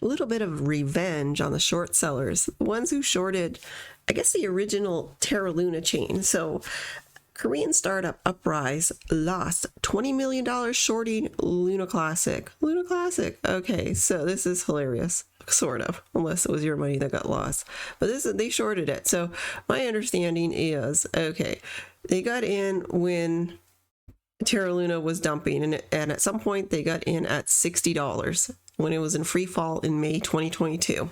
a little bit of revenge on the short sellers, the ones who shorted, I guess, the original Terra LUNA chain. So Korean startup Uprise lost $20 million shorting Luna Classic. Luna Classic. Okay, so this is hilarious. Sort of, unless it was your money that got lost. But they shorted it. So my understanding is, okay, they got in when Terra LUNA was dumping, and at some point they got in at $60 when it was in free fall in May 2022.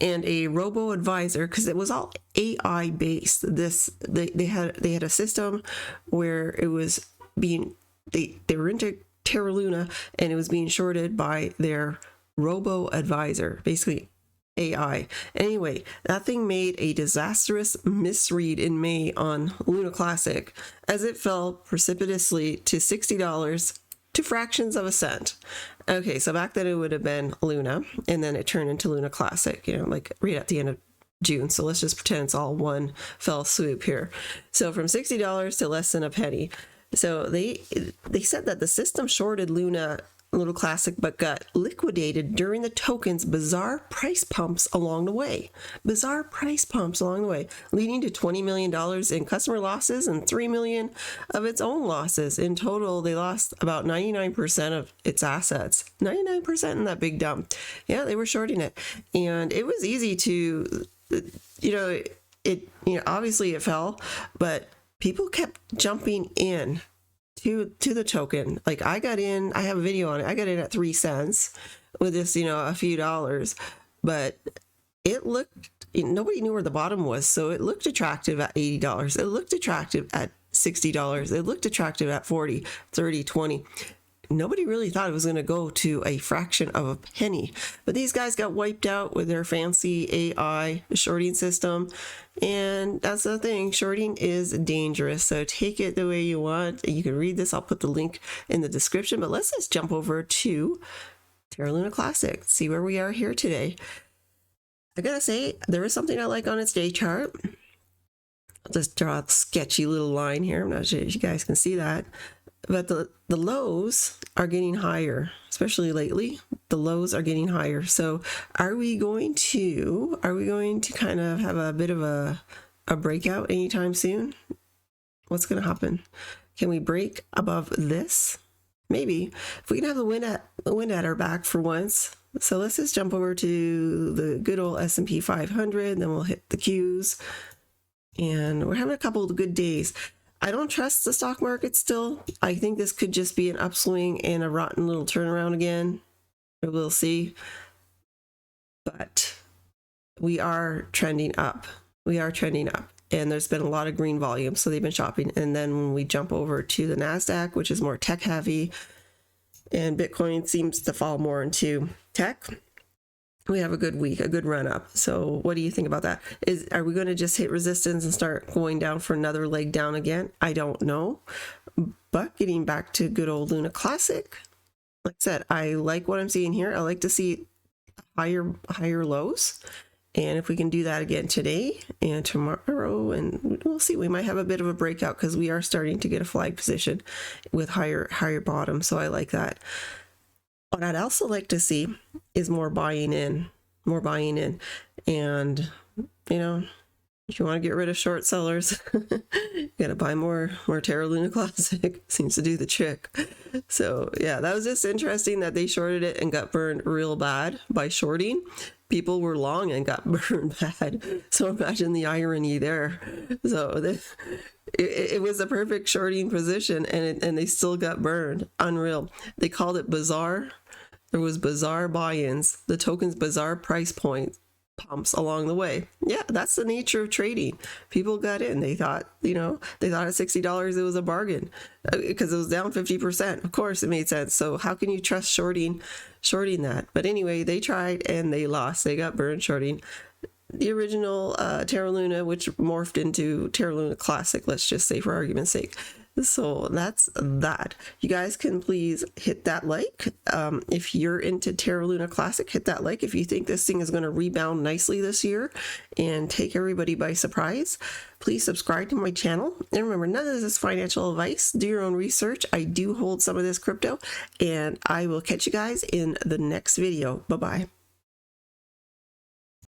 And a robo-advisor, because it was all AI based, they had a system where it was being they were into Terra LUNA and it was being shorted by their robo-advisor, basically AI. Anyway, that thing made a disastrous misread in May on Luna Classic as it fell precipitously to $60 to fractions of a cent. Okay, so back then it would have been Luna, and then it turned into Luna Classic, like right at the end of June. So let's just pretend it's all one fell swoop here. So from $60 to less than a penny. So they said that the system shorted Luna Classic, but got liquidated during the token's bizarre price pumps along the way. Bizarre price pumps along the way, leading to $20 million in customer losses and $3 million of its own losses. In total, they lost about 99% of its assets. 99% in that big dump. Yeah, they were shorting it. And it was easy to, obviously it fell, but people kept jumping in to the token. Like I got in, I have a video on it. I got in at 3 cents with this, a few dollars, but it looked, nobody knew where the bottom was. So it looked attractive at $80. It looked attractive at $60. It looked attractive at 40, 30, 20. Nobody really thought it was going to go to a fraction of a penny, but these guys got wiped out with their fancy AI shorting system. And that's the thing, shorting is dangerous. So take it the way you want. You can read this. I'll put the link in the description, but let's just jump over to Terra LUNA Classic, see where we are here today. I gotta say, there is something I like on its day chart. I'll just draw a sketchy little line here. I'm not sure if you guys can see that. But the lows are getting higher, especially lately. The lows are getting higher. So are we going to kind of have a bit of a breakout anytime soon? What's going to happen? Can we break above this? Maybe. If we can have the wind at our back for once. So let's just jump over to the good old S&P 500. Then we'll hit the Qs. And we're having a couple of good days. I don't trust the stock market still. I think this could just be an upswing and a rotten little turnaround again. We'll see. But we are trending up. We are trending up. And there's been a lot of green volume, so they've been shopping. And then when we jump over to the NASDAQ, which is more tech heavy, and Bitcoin seems to fall more into tech, we have a good week, a good run up. So what do you think about that? Are we going to just hit resistance and start going down for another leg down again? I don't know. But getting back to good old Luna Classic, like I said, I like what I'm seeing here. I like to see higher lows. And if we can do that again today and tomorrow, and we'll see, we might have a bit of a breakout because we are starting to get a flag position with higher bottom. So I like that. What I'd also like to see is more buying in. And, if you want to get rid of short sellers, you got to buy more Terra LUNA Classic. Seems to do the trick. So yeah, that was just interesting that they shorted it and got burned real bad by shorting. People were long and got burned bad. So imagine the irony there. So it was a perfect shorting position, and they still got burned. Unreal. They called it bizarre. There was bizarre buy-ins. The token's bizarre price point pumps along the way. Yeah, that's the nature of trading. People got in. They thought at $60 it was a bargain because it was down 50%. Of course, it made sense. So how can you trust shorting that? But anyway, they tried and they lost. They got burned shorting the original Terra LUNA, which morphed into Terra LUNA Classic, let's just say for argument's sake. So that's that. You guys can please hit that like. If you're into Terra Luna Classic, hit that like. If you think this thing is going to rebound nicely this year and take everybody by surprise, please subscribe to my channel. And remember, none of this is financial advice. Do your own research. I do hold some of this crypto, and I will catch you guys in the next video. Bye-bye.